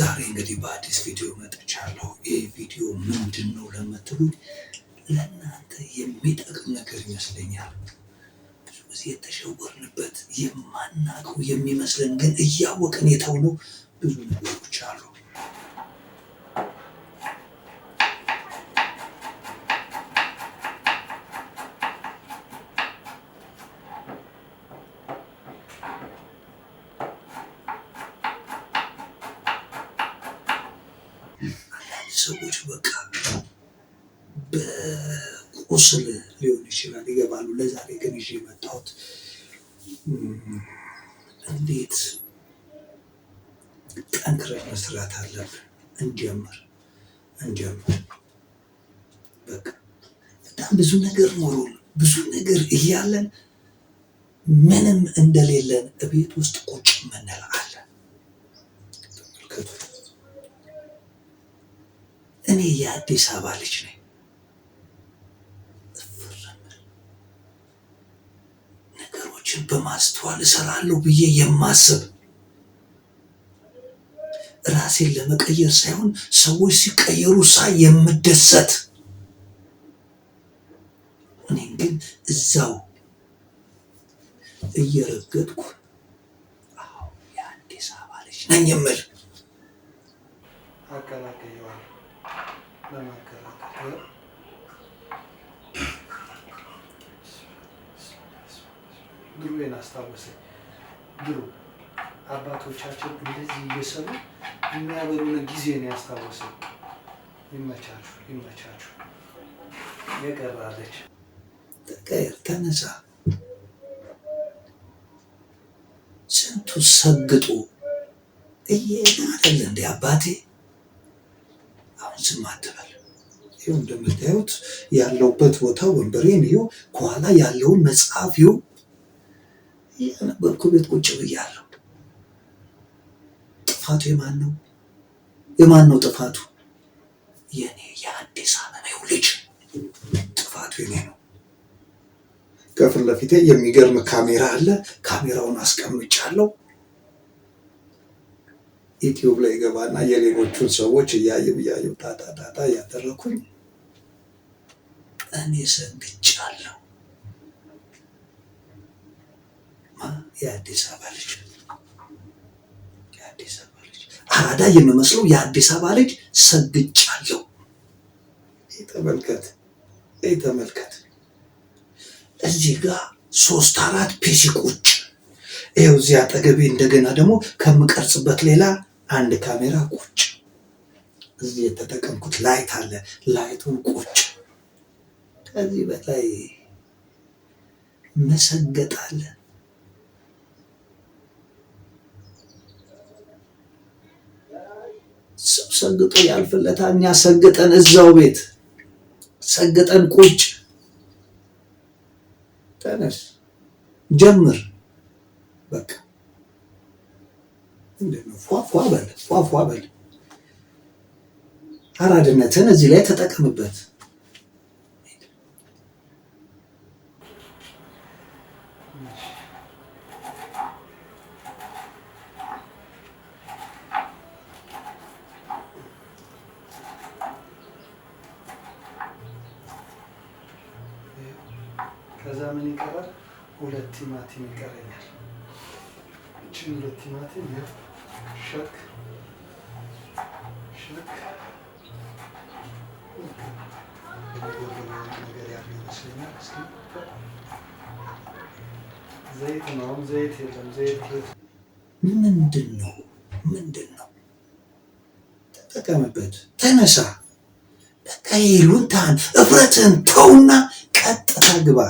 ዛሬ እንግዲህ በአዲስ ቪዲዮ መጥቻለሁ። ይህ ቪዲዮ ምንድን ነው ለምትሉኝ ለእናንተ የሚጠቅም ነገር ይመስለኛል። ብዙ ጊዜ የተሸወርንበት የማናውቀው የሚመስለን ግን እያወቅን የተውነው ብዙ ነገሮች አሉ። ሰዎች በቃ በቁስል ሊሆን ይችላል ይገባሉ። ለዛሬ ግን ይዤ የመጣሁት እንዴት ጠንክረን መስራት አለብን። እንጀምር። በቃ በጣም ብዙ ነገር ኖሮን ብዙ ነገር እያለን ምንም እንደሌለን እቤት ውስጥ ቁጭ ምንል አለን። ተመልከቱ። እኔ የአዲስ አበባ ልጅ ነኝ። ነገሮችን በማስተዋል እሰራለሁ ብዬ የማስብ ራሴን ለመቀየር ሳይሆን ሰዎች ሲቀየሩ ሳይ የምደሰት እኔ ግን እዛው እየረገጥኩ አዎ የአዲስ አበባ ልጅ ነኝ የምል አቀላቅየዋል ለማቀላቀል ድሮዬን አስታወሰኝ። ድሮ አባቶቻችን እንደዚህ እየሰሩ የሚያበሉን ጊዜ ነው ያስታወሰኝ። ይመቻችሁ። የቀራለች ተቀየር፣ ተነሳ። ስንቱ ሰግጦ እየሄደ አይደል እንዴ አባቴ? አሁን ዝም አትበል። ይኸው እንደምታዩት ያለውበት ቦታ ወንበሬን ይኸው፣ ከኋላ ያለውን መጽሐፍ ይኸው እያነበብኩ ቤት ቁጭ ብያለሁ። ጥፋቱ የማን ነው? የማን ነው ጥፋቱ? የኔ የአዲስ አበባው ልጅ ጥፋቱ የኔ ነው። ከፊት ለፊቴ የሚገርም ካሜራ አለ። ካሜራውን አስቀምጫለሁ። ዩቲዩብ ላይ ገባና የሌሎቹን ሰዎች እያየሁ ታታታታ ያደረኩኝ እኔ ሰግጫለሁ። የአዲስ አበባ ልጅ አራዳ የምመስለው የአዲስ አበባ ልጅ ሰግጫለሁ። ተመልከት። እዚህ ጋር 3-4 ፒሲ ቁጭ። ይኸው እዚህ አጠገቤ እንደገና ደግሞ ከምቀርጽበት ሌላ አንድ ካሜራ ቁጭ። እዚህ የተጠቀምኩት ላይት አለ፣ ላይቱን ቁጭ። ከዚህ በላይ መሰገጥ አለ? ሰው ሰግጦ ያልፍለታል። እኛ ሰግጠን እዛው ቤት ሰግጠን ቁጭ። ተነስ፣ ጀምር። በቃ እንደው ፏፏ በል። አራድነትን እዚህ ላይ ተጠቀምበት። ከዛ ምን ይቀራል? 2 ቲማቲም ይቀረኛል። እቺን 2 ቲማቲም ሸክ ነገር ያለው ይመስለኛል። እስኪ ዘይት ነው። ዘይት የለም። ምንድን ነው? ተጠቀምበት። ተነሳ። በቃ ይሉንታን እፍረትን ተውና ቀጥታ ግባ።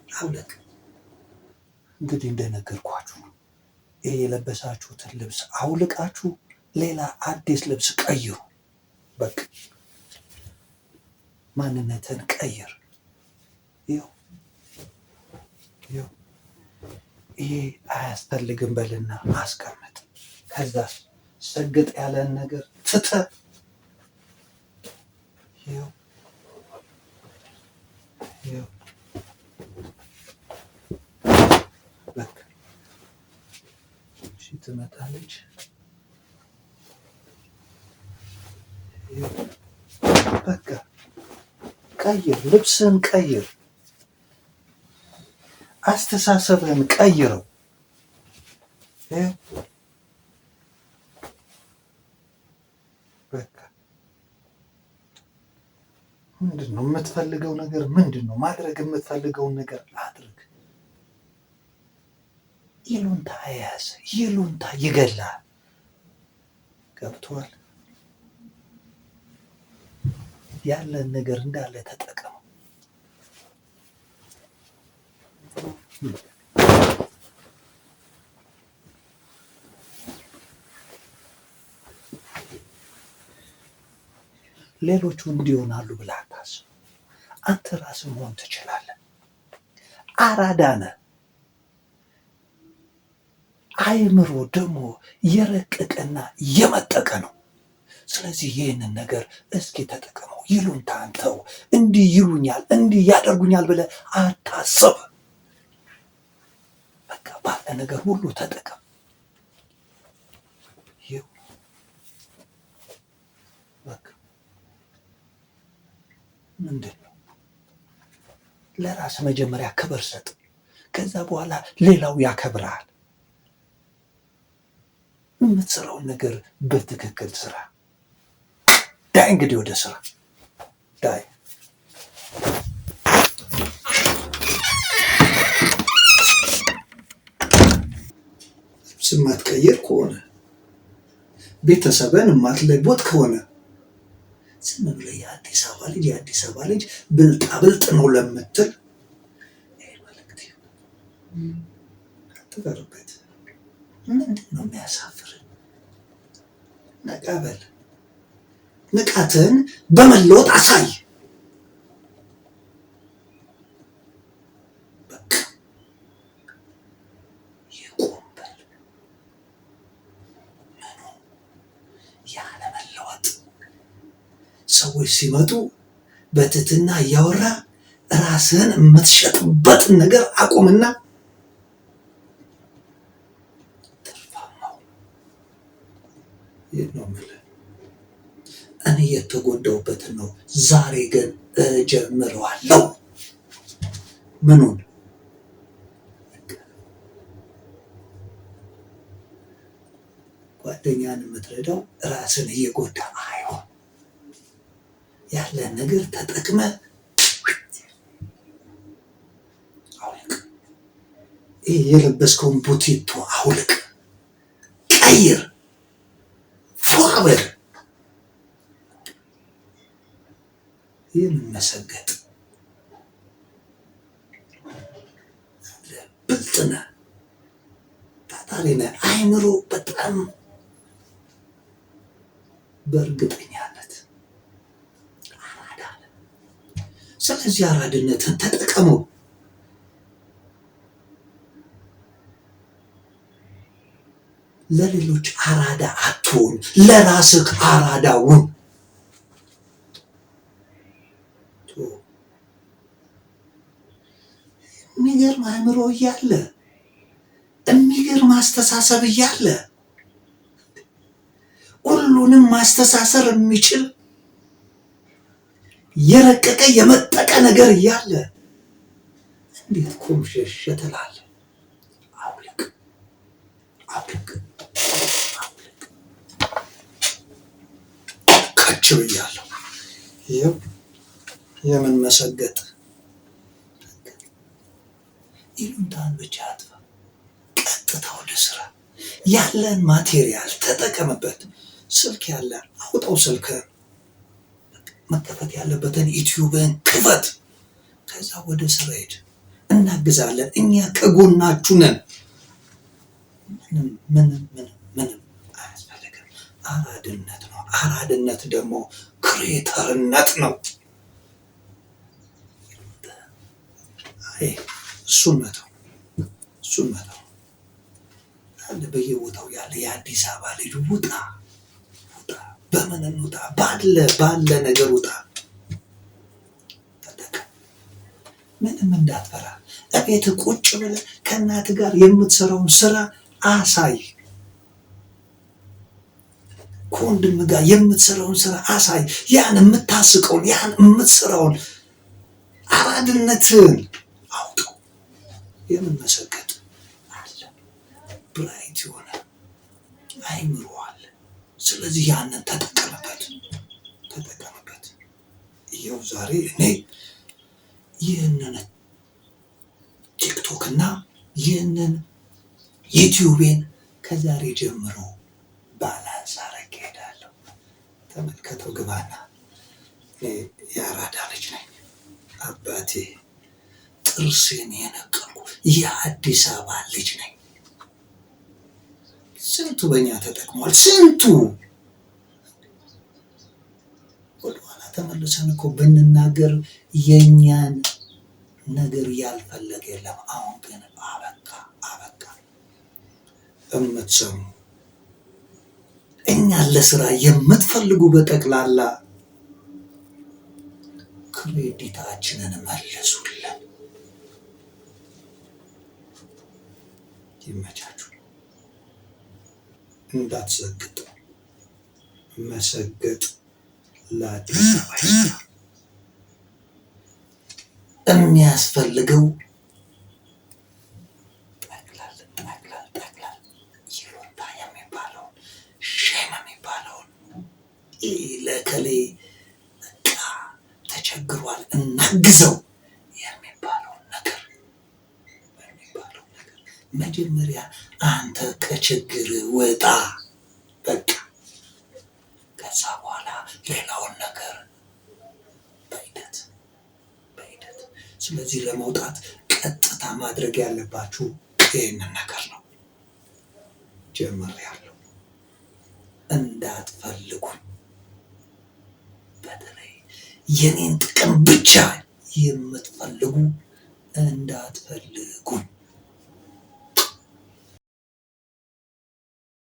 አውለቅ። እንግዲህ እንደነገርኳችሁ ይሄ የለበሳችሁትን ልብስ አውልቃችሁ ሌላ አዲስ ልብስ ቀይሩ። በቃ ማንነትን ቀይር። ይኸው ይሄ አያስፈልግም በልና አስቀምጥ። ከዛ ሰግጥ ያለን ነገር ትተህ ይኸው በቃ እሺ፣ ትመጣለች። በቃ ቀይር፣ ልብስህን ቀይር፣ አስተሳሰብህን ቀይረው። በቃ ምንድን ነው የምትፈልገው ነገር? ምንድን ነው ማድረግ የምትፈልገውን ነገር አድርግ። ይሉንታ ያዝ፣ ይሉንታ ይገላል። ገብቶሃል? ያለን ነገር እንዳለ ተጠቀሙ። ሌሎቹ እንዲሆናሉ ብለህ አታስብ። አንተ ራስህ መሆን ትችላለህ። አራዳ ነህ። አእምሮ ደግሞ የረቀቀና የመጠቀ ነው። ስለዚህ ይህንን ነገር እስኪ ተጠቀመው። ይሉኝታን ተው። እንዲህ ይሉኛል፣ እንዲህ ያደርጉኛል ብለህ አታስብ። በቃ ባለ ነገር ሁሉ ተጠቀም። በቃ ምንድን ነው? ለራስ መጀመሪያ ክብር ሰጥ። ከዛ በኋላ ሌላው ያከብርሃል። የምትሰራውን ነገር በትክክል ስራ። ዳይ እንግዲህ ወደ ስራ ዳይ። ልብስ የማትቀይር ከሆነ ቤተሰብን የማትለወጥ ከሆነ ዝም ብለህ የአዲስ አበባ ልጅ ብልጣ ብልጥ ነው ለምትል ይህ መልእክት አትበርበት። ምንድን ነው የሚያሳፍር? ነቃ በል። ንቃትን በመለወጥ አሳይ። በቃ ይቁም በል። ምኑ ያለመለወጥ? ሰዎች ሲመጡ በትህትና እያወራ ራስህን የምትሸጥበትን ነገር አቁምና ትርፋማው። ይህ ነው የምልህ። እኔ የተጎዳሁበትን ነው ዛሬ ግን እጀምረዋለሁ። ምኑን? ጓደኛን የምትረዳው ራስን እየጎዳ አይሆን። ያለን ነገር ተጠቅመ አውልቅ። ይህ የለበስከውን ቡቲቶ አውልቅ፣ ቀይር፣ ፏበል። ይህን መሰገጥ ብልጥ ነህ፣ ታታሪ ነህ። አይምሮ በጣም በእርግጠኛነት አራዳ ነህ። ስለዚህ አራድነትን ተጠቀመው። ለሌሎች አራዳ አትሁን፣ ለራስህ አራዳውን። የሚገርም አእምሮ እያለ የሚገርም አስተሳሰብ እያለ ሁሉንም ማስተሳሰር የሚችል የረቀቀ የመጠቀ ነገር እያለ እንዴት ኮምሸሽ ትላለህ? አውልቅ፣ አውልቅ፣ አውልቅ። ከች ብያለሁ። ይኸው የምን መሰገጥ? ይሉኝታን ብቻ አጥፋ። ቀጥታ ወደ ስራ። ያለን ማቴሪያል ተጠቀምበት። ስልክ ያለ አውጣው። ስልክህን መከፈት ያለበትን ዩቲዩብን ክፈት። ከዛ ወደ ስራ ሄድ። እናግዛለን። እኛ ከጎናችሁ ነን። ምንም አያስፈልግም። አራድነት ነው። አራድነት ደግሞ ክሬተርነት ነው። እሱን መተው አለ። በየቦታው ያለ የአዲስ አበባ ልጅ ውጣ። በምን እንውጣ? ባለ ነገር ውጣ። ተጠቀም። ምንም እንዳትፈራ። እቤት ቁጭ ብለህ ከእናት ጋር የምትሰራውን ስራ አሳይ። ከወንድም ጋር የምትሰራውን ስራ አሳይ። ያን የምታስቀውን ያን የምትሰራውን አራድነትን አውቀው። የምንመሰገጥ አለ ብራይት የሆነ አይምሮ አለ። ስለዚህ ያንን ተጠቀምበት። ይኸው ዛሬ እኔ ይህንን ቲክቶክ እና ይህንን ዩቲዩቤን ከዛሬ ጀምሮ ባላንስ አረግ ሄዳለሁ። ተመልከተው ግባና። የአራዳ ልጅ ነኝ። አባቴ ጥርሴን የነቀልኩ የአዲስ አበባ ልጅ ነኝ። ስንቱ በእኛ ተጠቅሟል። ስንቱ ወደኋላ ተመልሰን እኮ ብንናገር የእኛን ነገር ያልፈለገ የለም። አሁን ግን አበቃ። የምትሰሙ እኛን ለስራ የምትፈልጉ በጠቅላላ ክሬዲታችንን መልሱልን። ይመቻችሁ። እንዳትሰግጡ። መሰገጥ ለአዲስ አበባ የሚያስፈልገው ጠቅላል ይሉንታ የሚባለውን ሼም የሚባለውን ለከሌ በቃ ተቸግሯል እናግዘው የሚባለውን ነገር መጀመሪያ አንተ ከችግር ወጣ። በቃ ከዛ በኋላ ሌላውን ነገር በሂደት። ስለዚህ ለመውጣት ቀጥታ ማድረግ ያለባችሁ ይህንን ነገር ነው። ጀምሬያለሁ። እንዳትፈልጉኝ። በተለይ የኔን ጥቅም ብቻ የምትፈልጉ እንዳትፈልጉኝ።